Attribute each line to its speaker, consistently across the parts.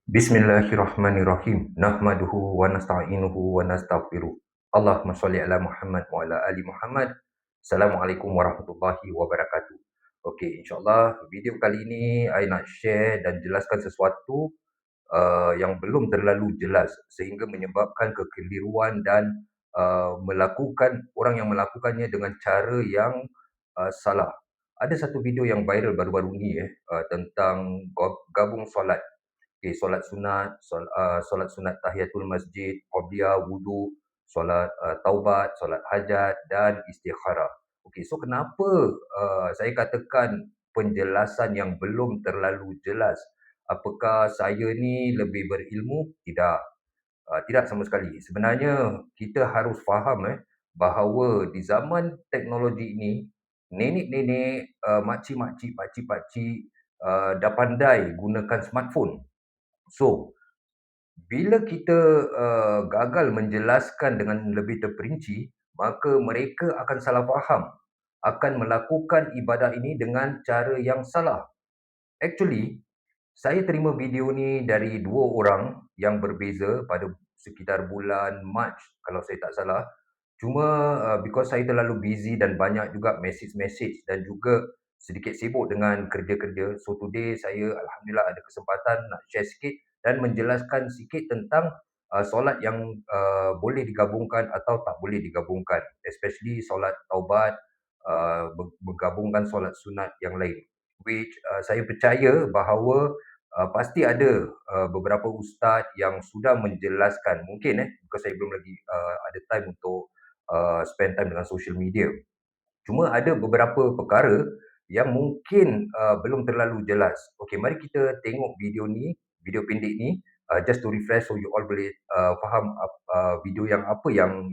Speaker 1: Bismillahirrahmanirrahim. Nahmaduhu wa nasta'inuhu wa nastaghfiruh. Allahumma shalli ala Muhammad wa ala ali Muhammad. Assalamualaikum warahmatullahi wabarakatuh. Okey, insya-Allah video kali ini I nak share dan jelaskan sesuatu yang belum terlalu jelas sehingga menyebabkan kekeliruan dan orang yang melakukannya dengan cara yang salah. Ada satu video yang viral baru-baru ni tentang gabung solat. Solat sunat, solat sunat tahiyatul masjid, qabliyah, wudu, solat taubat, solat hajat dan istikharah. Okey, so kenapa saya katakan penjelasan yang belum terlalu jelas? Apakah saya ni lebih berilmu? Tidak. Tidak sama sekali. Sebenarnya kita harus faham bahawa di zaman teknologi ini, nenek-nenek, makcik-makcik, pakcik-pakcik dah pandai gunakan smartphone. So, bila kita gagal menjelaskan dengan lebih terperinci, maka mereka akan salah faham, akan melakukan ibadah ini dengan cara yang salah. Actually, saya terima video ni dari dua orang yang berbeza pada sekitar bulan Mac kalau saya tak salah. Cuma because saya terlalu busy dan banyak juga message-message dan juga sedikit sibuk dengan kerja-kerja. So today saya alhamdulillah ada kesempatan nak share sikit dan menjelaskan sikit tentang solat yang boleh digabungkan atau tak boleh digabungkan. Especially solat taubat, menggabungkan solat sunat yang lain. Which saya percaya bahawa pasti ada beberapa ustaz yang sudah menjelaskan. Mungkin because saya belum lagi ada time untuk spend time dengan social media. Cuma ada beberapa perkara yang mungkin belum terlalu jelas. Okey, mari kita tengok video ni, video pendek ni, just to refresh so you all boleh faham video yang apa yang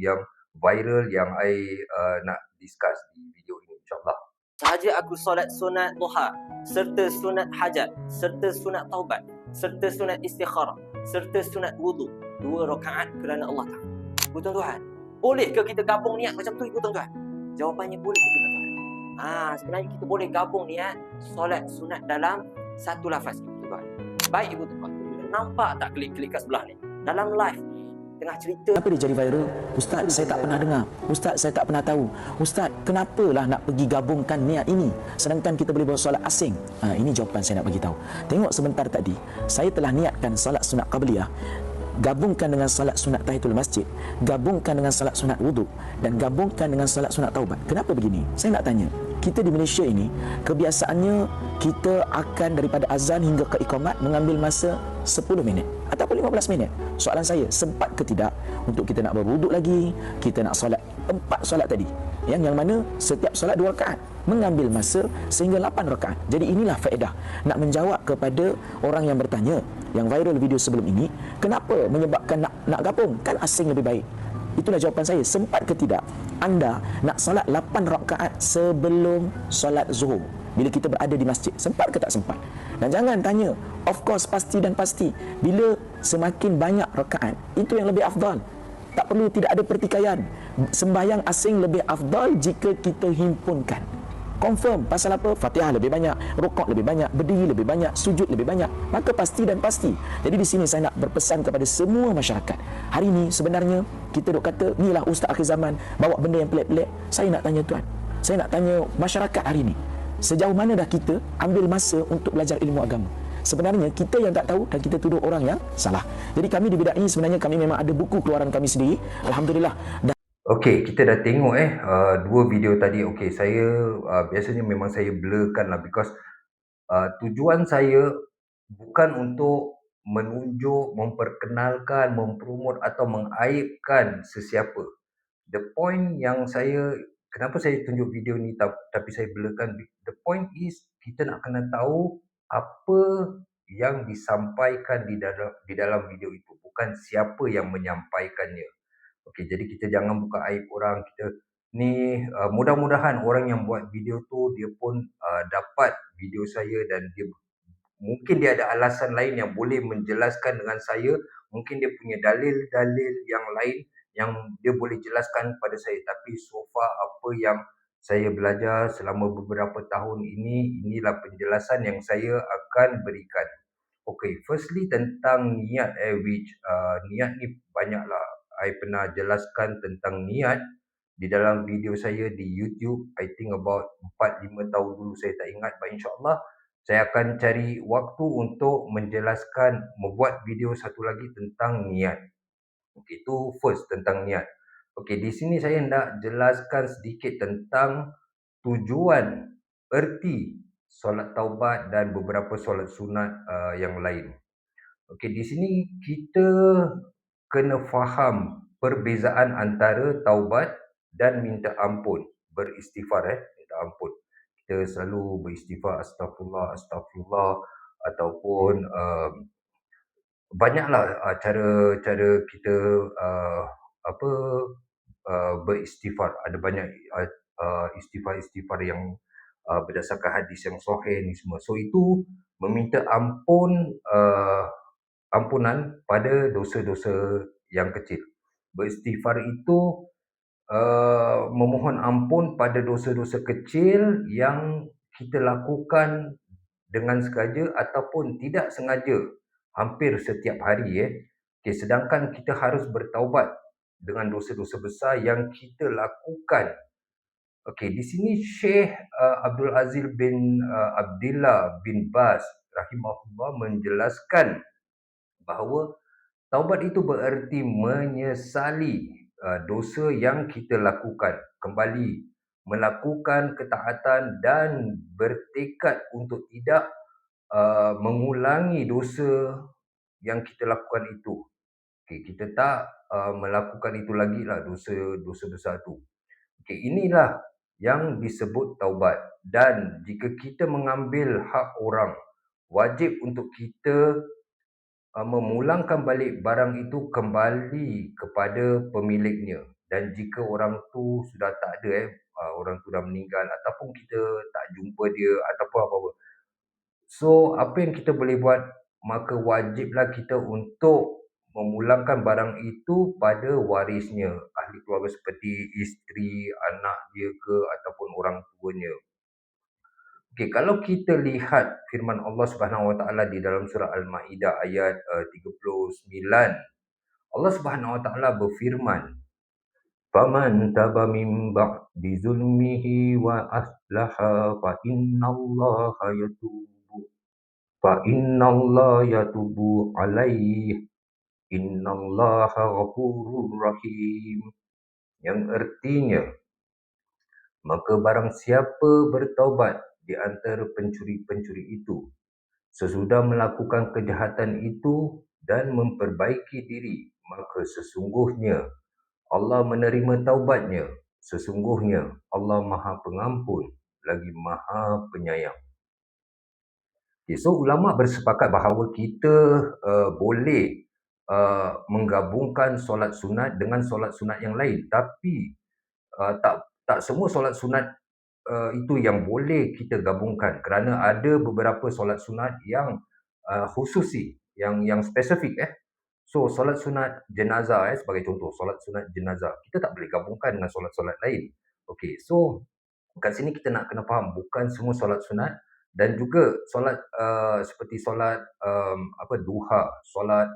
Speaker 1: viral yang I nak discuss di video ini, insyaAllah.
Speaker 2: Sahaja aku solat sunat duha, serta sunat hajat, serta sunat taubat, serta sunat istikharah, serta sunat wudu, 2 rakaat kerana Allah Ta'ala. Ibu tuan-tuan, bolehkah kita gabung niat macam tu, ibu tuan-tuan? Jawapannya boleh, ibu tuan-tuan. Sebenarnya kita boleh gabung niat solat sunat dalam satu lafaz, ibu tuan-tuan. Baik, ibu tuan-tuan, nampak tak klik-klik kat sebelah ni? Dalam live tengah cerita.
Speaker 3: Kenapa dia jadi viral? Ustaz, saya tak pernah dengar. Ustaz, saya tak pernah tahu. Ustaz, kenapalah nak pergi gabungkan niat ini sedangkan kita boleh bersolat asing? Ini jawapan saya nak bagi tahu. Tengok sebentar tadi, saya telah niatkan solat sunat qabliyah, gabungkan dengan solat sunat tahiyatul masjid, gabungkan dengan solat sunat wuduk dan gabungkan dengan solat sunat taubat. Kenapa begini? Saya nak tanya. Kita di Malaysia ini, kebiasaannya kita akan daripada azan hingga ke iqamat mengambil masa 10 minit ataupun 15 minit. Soalan saya, sempat ke tidak untuk kita nak berwuduk lagi, kita nak solat 4 solat tadi, yang mana setiap solat 2 rakaat mengambil masa sehingga 8 rakaat. Jadi inilah faedah nak menjawab kepada orang yang bertanya, yang viral video sebelum ini, kenapa menyebabkan nak gabung, kan asing lebih baik. Itulah jawapan saya. Sempat ke tidak anda nak solat 8 rakaat sebelum solat zuhur bila kita berada di masjid? Sempat ke tak sempat? Dan jangan tanya, of course, pasti dan pasti. Bila semakin banyak rakaat, itu yang lebih afdal. Tak perlu, tidak ada pertikaian. Sembahyang asing lebih afdal jika kita himpunkan. Confirm. Pasal apa? Fatihah lebih banyak, rukuk lebih banyak, berdiri lebih banyak, sujud lebih banyak. Maka pasti dan pasti. Jadi di sini saya nak berpesan kepada semua masyarakat. Hari ini sebenarnya kita duk kata, inilah ustaz akhir zaman bawa benda yang pelik-pelik. Saya nak tanya tuan, saya nak tanya masyarakat hari ini, sejauh mana dah kita ambil masa untuk belajar ilmu agama? Sebenarnya kita yang tak tahu dan kita tuduh orang yang salah. Jadi kami di bidang ini sebenarnya kami memang ada buku keluaran kami sendiri. Alhamdulillah.
Speaker 1: Okey, kita dah tengok dua video tadi. Okey, saya biasanya memang saya blurkan lah because tujuan saya bukan untuk menunjuk, memperkenalkan, mempromot atau mengaibkan sesiapa. The point yang kenapa saya tunjuk video ni tapi saya blurkan, the point is kita nak kena tahu apa yang disampaikan di dalam video itu, bukan siapa yang menyampaikannya. Okey, jadi kita jangan buka aib orang. Kita ni mudah-mudahan orang yang buat video tu dia pun dapat video saya dan mungkin dia ada alasan lain yang boleh menjelaskan dengan saya. Mungkin dia punya dalil-dalil yang lain yang dia boleh jelaskan pada saya. Tapi so far apa yang saya belajar selama beberapa tahun ini, inilah penjelasan yang saya akan berikan. Okay, firstly tentang niat which niat ni banyaklah I pernah jelaskan tentang niat di dalam video saya di YouTube. I think about 4-5 tahun dulu, saya tak ingat, but insyaAllah saya akan cari waktu untuk menjelaskan, membuat video satu lagi tentang niat. Okay, itu first tentang niat. Okay, di sini saya nak jelaskan sedikit tentang tujuan, erti solat taubat dan beberapa solat sunat yang lain. Okey, di sini kita kena faham perbezaan antara taubat dan minta ampun, beristighfar minta ampun. Kita selalu beristighfar astagfirullah, astagfirullah, ataupun banyaklah cara-cara kita beristighfar. Ada banyak istighfar-istighfar yang berdasarkan hadis yang sahih ni semua. So itu meminta ampunan pada dosa-dosa yang kecil. Beristighfar itu memohon ampun pada dosa-dosa kecil yang kita lakukan dengan sengaja ataupun tidak sengaja hampir setiap hari. Okay, sedangkan kita harus bertaubat dengan dosa-dosa besar yang kita lakukan. Okey, di sini Syekh Abdul Aziz bin Abdullah bin Baz rahimahullah menjelaskan bahawa taubat itu bererti menyesali dosa yang kita lakukan, kembali melakukan ketaatan dan bertekad untuk tidak mengulangi dosa yang kita lakukan itu. Okay, kita tak melakukan itu lagi lah, dosa besar tu. Okay, inilah yang disebut taubat. Dan jika kita mengambil hak orang, wajib untuk kita memulangkan balik barang itu kembali kepada pemiliknya. Dan jika orang tu sudah tak ada, orang tu dah meninggal ataupun kita tak jumpa dia ataupun apa-apa, so apa yang kita boleh buat, maka wajiblah kita untuk memulangkan barang itu pada warisnya, ahli keluarga seperti isteri, anak dia ke ataupun orang tuanya. Okey, kalau kita lihat firman Allah Subhanahu Wa Taala di dalam surah Al-Maidah ayat 39, Allah Subhanahu Wa Taala berfirman, "Faman taba min ba'di zulmihi wa aslaha fa innallaha yatubu alaihi innallaha ghafurur rahim." Yang artinya, maka barang siapa bertaubat di antara pencuri-pencuri itu sesudah melakukan kejahatan itu dan memperbaiki diri, maka sesungguhnya Allah menerima taubatnya. Sesungguhnya Allah Maha Pengampun lagi Maha Penyayang. Okay, so ulama bersepakat bahawa kita boleh menggabungkan solat sunat dengan solat sunat yang lain, tapi tak semua solat sunat itu yang boleh kita gabungkan, kerana ada beberapa solat sunat yang khususi, yang spesifik. So solat sunat jenazah sebagai contoh, solat sunat jenazah kita tak boleh gabungkan dengan solat-solat lain. Okey, so kat sini kita nak kena faham, bukan semua solat sunat, dan juga solat seperti solat duha, solat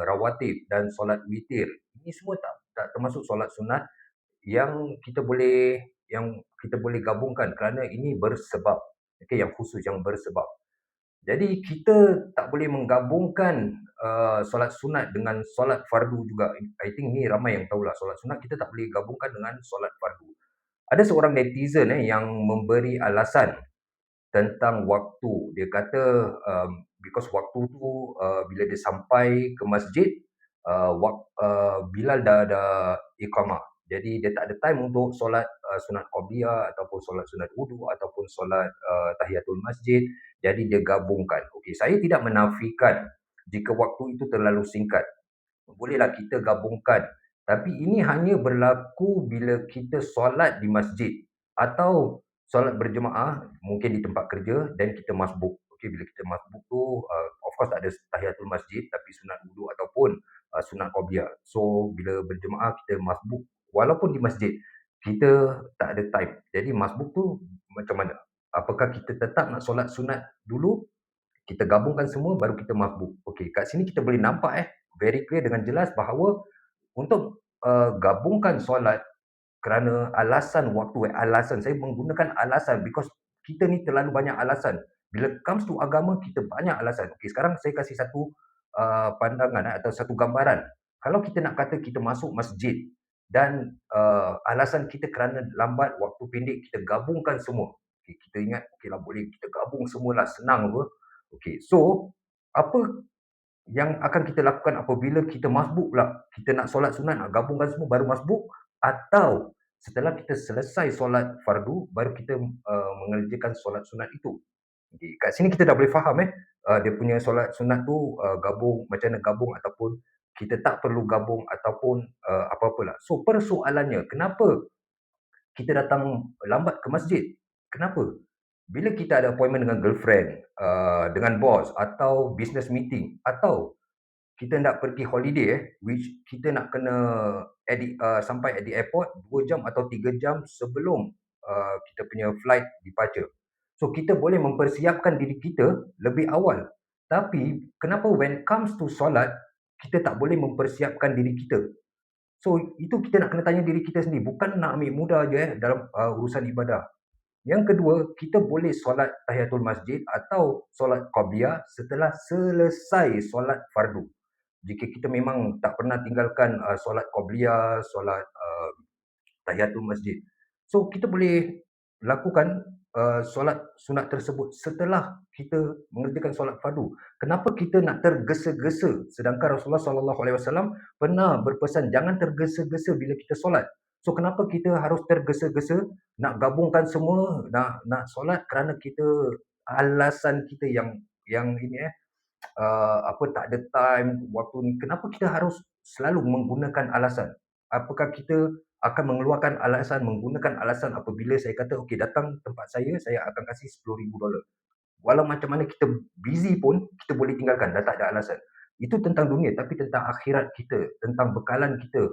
Speaker 1: rawatib dan solat witir, ini semua tak termasuk solat sunat yang kita boleh gabungkan, kerana ini bersebab. Okey, yang khusus, yang bersebab. Jadi kita tak boleh menggabungkan solat sunat dengan solat fardu juga. I think ni ramai yang tahulah, solat sunat kita tak boleh gabungkan dengan solat fardu. Ada seorang netizen yang memberi alasan tentang waktu. Dia kata because waktu tu bila dia sampai ke masjid, Bilal dah ada iqamah. Jadi dia tak ada time untuk solat sunat qabliyah ataupun solat sunat wudu ataupun solat tahiyatul masjid. Jadi dia gabungkan. Okey, saya tidak menafikan jika waktu itu terlalu singkat, bolehlah kita gabungkan. Tapi ini hanya berlaku bila kita solat di masjid atau solat berjemaah mungkin di tempat kerja dan kita masbuk. Okey, bila kita masbuk tu of course tak ada tahiyatul masjid, tapi sunat wudu ataupun sunat qabliyah. So bila berjemaah kita masbuk walaupun di masjid, kita tak ada time. Jadi masbuk tu macam mana? Apakah kita tetap nak solat sunat dulu Kita gabungkan semua baru kita masbuk. Okey, kat sini kita boleh nampak very clear dengan jelas bahawa untuk gabungkan solat kerana alasan waktu, alasan saya menggunakan alasan because kita ni terlalu banyak alasan. Bila comes to agama, kita banyak alasan. Okey, sekarang saya kasih satu pandangan atau satu gambaran. Kalau kita nak kata kita masuk masjid dan alasan kita kerana lambat, waktu pendek, kita gabungkan semua. Okay, kita ingat, okeylah boleh kita gabung semualah, senang apa. Okey, so apa yang akan kita lakukan apabila kita masbuk pula? Kita nak solat sunat, nak gabungkan semua baru masbuk, atau setelah kita selesai solat fardu baru kita mengerjakan solat sunat itu. Okay, kat sini kita dah boleh faham dia punya solat sunat tu gabung, macam mana gabung ataupun kita tak perlu gabung ataupun apa-apalah. So persoalannya, kenapa kita datang lambat ke masjid? Kenapa? Bila kita ada appointment dengan girlfriend, dengan bos atau business meeting, atau kita nak pergi holiday which kita nak kena sampai at the airport 2 jam atau 3 jam sebelum kita punya flight departure. So kita boleh mempersiapkan diri kita lebih awal. Tapi kenapa when comes to solat kita tak boleh mempersiapkan diri kita? So itu kita nak kena tanya diri kita sendiri, bukan nak ambil mudah je dalam urusan ibadah. Yang kedua, kita boleh solat tahiyatul masjid atau solat qabliyah setelah selesai solat fardu. Jika kita memang tak pernah tinggalkan solat qabliyah, solat tahiyatul masjid. So kita boleh lakukan solat sunat tersebut setelah kita mengerjakan solat fardu. Kenapa kita nak tergesa-gesa sedangkan Rasulullah SAW pernah berpesan jangan tergesa-gesa bila kita solat. So kenapa kita harus tergesa-gesa nak gabungkan semua, nak solat kerana kita alasan kita yang ini tak ada time waktu ni. Kenapa kita harus selalu menggunakan alasan? Apakah kita akan mengeluarkan alasan, menggunakan alasan apabila saya kata okey datang tempat saya akan kasih $10,000. Walau macam mana kita busy pun kita boleh tinggalkan, dah tak ada alasan. Itu tentang dunia, tapi tentang akhirat kita, tentang bekalan kita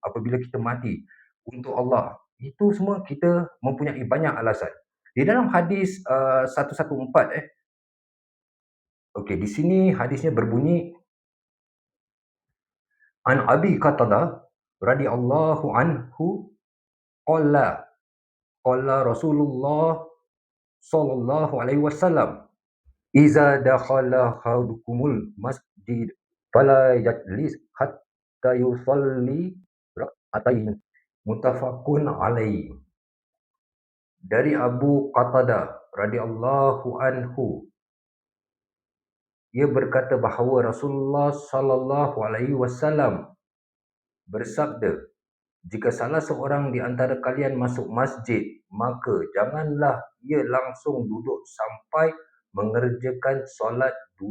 Speaker 1: apabila kita mati untuk Allah. Itu semua kita mempunyai banyak alasan. Di dalam hadis 114 okey, di sini hadisnya berbunyi An Abi Qatadah radhiyallahu anhu qala Rasulullah sallallahu alaihi wasallam iza dakhala ahadukumul masjid fala yajlis hatta yusalli rak'atain muttafaqun alaihi. Dari Abu Qatadah radhiyallahu anhu, ia berkata bahawa Rasulullah sallallahu alaihi wasallam bersabda, jika salah seorang di antara kalian masuk masjid, maka janganlah ia langsung duduk sampai mengerjakan solat 2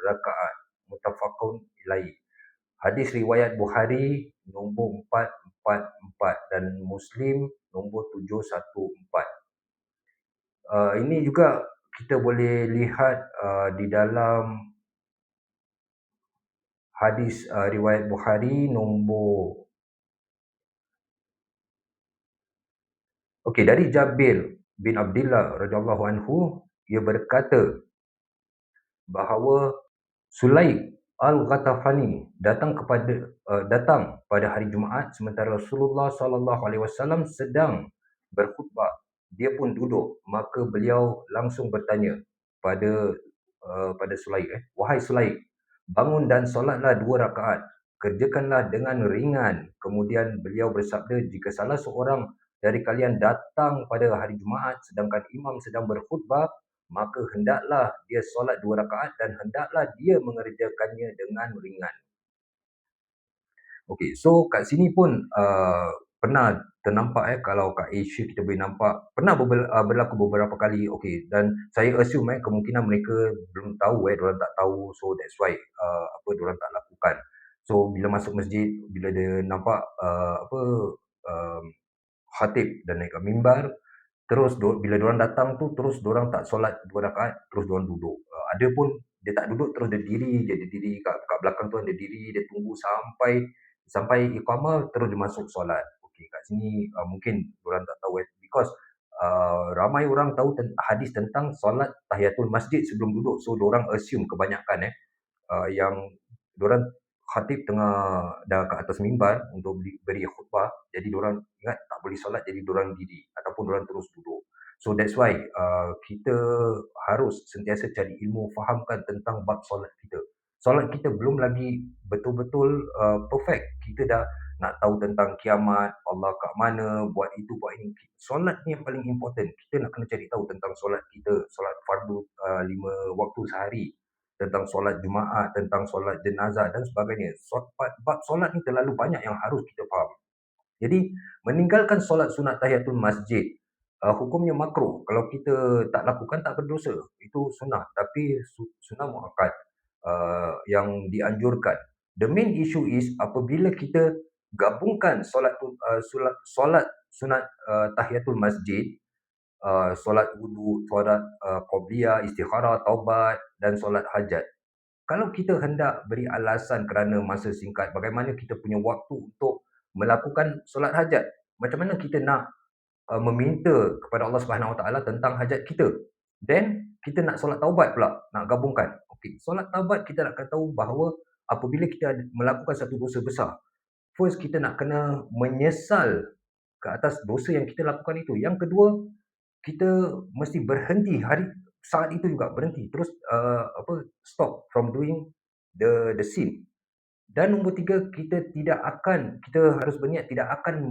Speaker 1: rakaat. Muttafaqun ilaih. Hadis riwayat Bukhari nombor 444 dan Muslim nombor 714. Ini juga kita boleh lihat di dalam hadis riwayat Bukhari nombor dari Jabir bin Abdullah radhiyallahu anhu, ia berkata bahawa Sulaik Al-Ghatafani datang pada hari Jumaat sementara Rasulullah sallallahu alaihi wasallam sedang berkhutbah. Dia pun duduk, maka beliau langsung bertanya pada Sulaik, wahai Sulaik, bangun dan solatlah 2 rakaat, kerjakanlah dengan ringan. Kemudian beliau bersabda, jika salah seorang dari kalian datang pada hari Jumaat sedangkan imam sedang berkhutbah, maka hendaklah dia solat 2 rakaat dan hendaklah dia mengerjakannya dengan ringan. Okey, so kat sini pun pernah ternampak kalau kat Asia kita boleh nampak, pernah berlaku beberapa kali. Okey, dan saya assume kemungkinan mereka belum tahu diorang tak tahu, so that's why diorang tak lakukan. So bila masuk masjid, bila dia nampak khatib dan naik ke mimbar, terus bila diorang datang tu terus diorang tak solat 2 rakaat, terus diorang duduk. Ada pun dia tak duduk, terus dia diri kat belakang tu, dia diri, dia tunggu sampai iqamah terus dia masuk solat. Okey, kat sini mungkin diorang tak tahu because ramai orang tahu hadis tentang solat tahiyatul masjid sebelum duduk. So, diorang assume kebanyakan yang diorang khatib tengah dah ke atas mimbar untuk beri khutbah. Jadi diorang ingat tak boleh solat, jadi diorang diri ataupun diorang terus duduk. So that's why kita harus sentiasa cari ilmu, fahamkan tentang bab solat kita. Solat kita belum lagi betul-betul perfect. Kita dah nak tahu tentang kiamat, Allah kat mana, buat itu, buat ini. Solat ni yang paling important. Kita nak kena cari tahu tentang solat kita, solat fardu 5 waktu sehari, tentang solat Jumaat, tentang solat jenazah dan sebagainya. Bab solat ni terlalu banyak yang harus kita faham. Jadi, meninggalkan solat sunat tahiyatul masjid, hukumnya makruh. Kalau kita tak lakukan, tak berdosa. Itu sunnah. Tapi sunnah muakkad yang dianjurkan. The main issue is apabila kita gabungkan solat sunat tahiyatul masjid, solat wudu, solat qobliyah, istikharah, taubat dan solat hajat. Kalau kita hendak beri alasan kerana masa singkat, bagaimana kita punya waktu untuk melakukan solat hajat? Macam mana kita nak meminta kepada Allah Subhanahu Wa Taala tentang hajat kita? Then kita nak solat taubat pula, nak gabungkan. Okey, solat taubat kita nak tahu bahawa apabila kita melakukan satu dosa besar, first kita nak kena menyesal ke atas dosa yang kita lakukan itu. Yang kedua, kita mesti berhenti saat itu juga berhenti, terus stop from doing the sin. Dan nombor 3, kita harus berniat tidak akan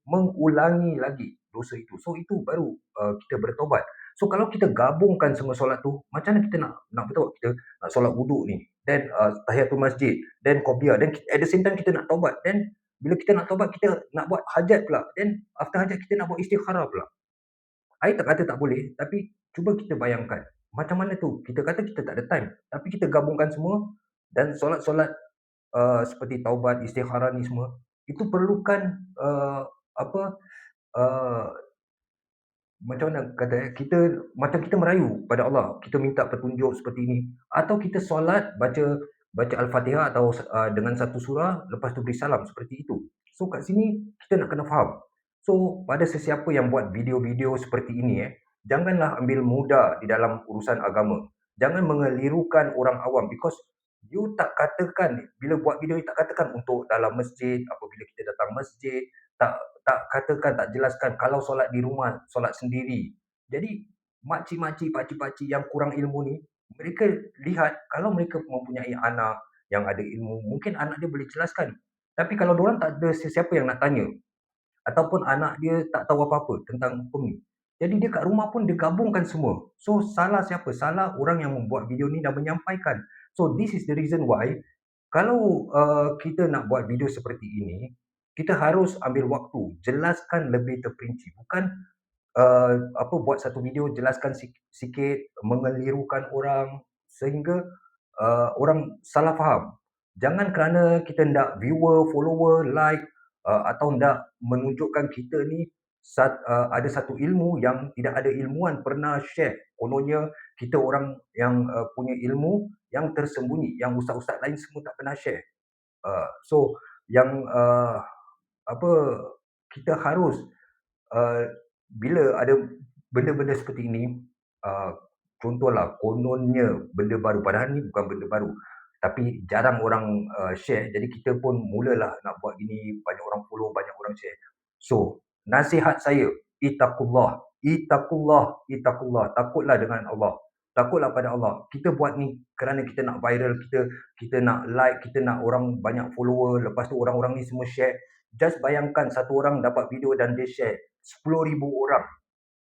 Speaker 1: mengulangi lagi dosa itu. So itu baru kita bertobat. So kalau kita gabungkan semua solat tu, macam mana kita nak betul kita nak solat wuduk ni, then tahiyatul masjid, then qobliyah, then at the same time kita nak taubat, then bila kita nak taubat kita nak buat hajat pula, then after hajat kita nak buat istikharah pula. I tak kata tak boleh, tapi cuba kita bayangkan macam mana tu. Kita kata kita tak ada time, tapi kita gabungkan semua dan solat-solat seperti taubat, istikharah ni semua itu perlukan macam mana kata kita merayu pada Allah, kita minta petunjuk seperti ini, atau kita solat baca Al-Fatihah atau dengan satu surah lepas tu beri salam seperti itu. So kat sini kita nak kena faham. So pada sesiapa yang buat video-video seperti ini janganlah ambil mudah di dalam urusan agama. Jangan mengelirukan orang awam, because you tak katakan bila buat video, you tak katakan untuk dalam masjid, apabila kita datang masjid, tak katakan, tak jelaskan kalau solat di rumah, solat sendiri. Jadi makcik-makcik, pakcik-pakcik yang kurang ilmu ni, mereka lihat kalau mereka mempunyai anak yang ada ilmu, mungkin anak dia boleh jelaskan. Tapi kalau diorang tak ada sesiapa yang nak tanya, ataupun anak dia tak tahu apa-apa tentang hukum ni, jadi dia kat rumah pun dia gabungkan semua. So salah siapa? Salah orang yang membuat video ni dan menyampaikan. So this is the reason why kalau kita nak buat video seperti ini, kita harus ambil waktu, jelaskan lebih terperinci. Bukan buat satu video jelaskan sikit, mengelirukan orang sehingga orang salah faham. Jangan kerana kita nak viewer, follower, like atau nak menunjukkan kita ni ada satu ilmu yang tidak ada ilmuwan pernah share. Kononnya kita orang yang punya ilmu yang tersembunyi, yang ustaz-ustaz lain semua tak pernah share. So yang kita harus bila ada benda-benda seperti ini, contohlah kononnya benda baru, padahal ni bukan benda baru, tapi jarang orang share, jadi kita pun mulalah nak buat gini, banyak orang follow, banyak orang share. So nasihat saya, ittaqullah, takutlah dengan Allah, takutlah pada Allah. Kita buat ni kerana kita nak viral, kita nak like, kita nak orang banyak follower, lepas tu orang-orang ni semua share. Just bayangkan satu orang dapat video dan dia share, 10,000 orang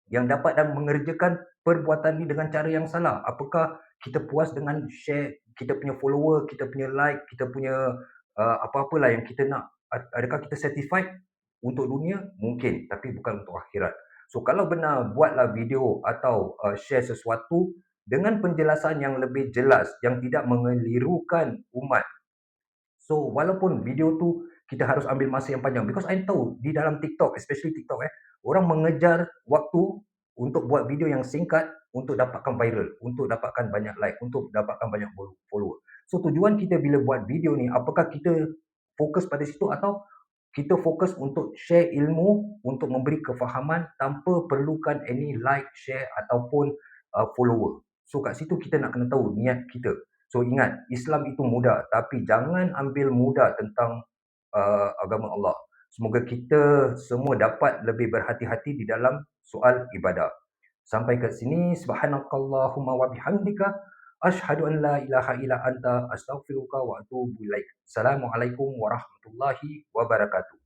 Speaker 1: yang dapat dan mengerjakan perbuatan ni dengan cara yang salah. Apakah kita puas dengan share kita punya follower, kita punya like, kita punya apa-apalah yang kita nak? Adakah kita satisfied untuk dunia? Mungkin, tapi bukan untuk akhirat. So kalau benar, buatlah video atau share sesuatu dengan penjelasan yang lebih jelas, yang tidak mengelirukan umat. So walaupun video tu kita harus ambil masa yang panjang, because I tahu di dalam TikTok, especially TikTok, orang mengejar waktu untuk buat video yang singkat untuk dapatkan viral, untuk dapatkan banyak like, untuk dapatkan banyak follower. So tujuan kita bila buat video ni, apakah kita fokus pada situ atau Kita fokus untuk share ilmu, untuk memberi kefahaman tanpa perlukan any like, share ataupun follower. So kat situ kita nak kena tahu niat kita. So ingat, Islam itu mudah, tapi jangan ambil mudah tentang agama Allah. Semoga kita semua dapat lebih berhati-hati di dalam soal ibadah. Sampai kat sini, subhanakallahumma wa bihamdika asyhadu an la ilaha illa anta astaghfiruka wa atubu ilaik. Assalamualaikum warahmatullahi wabarakatuh.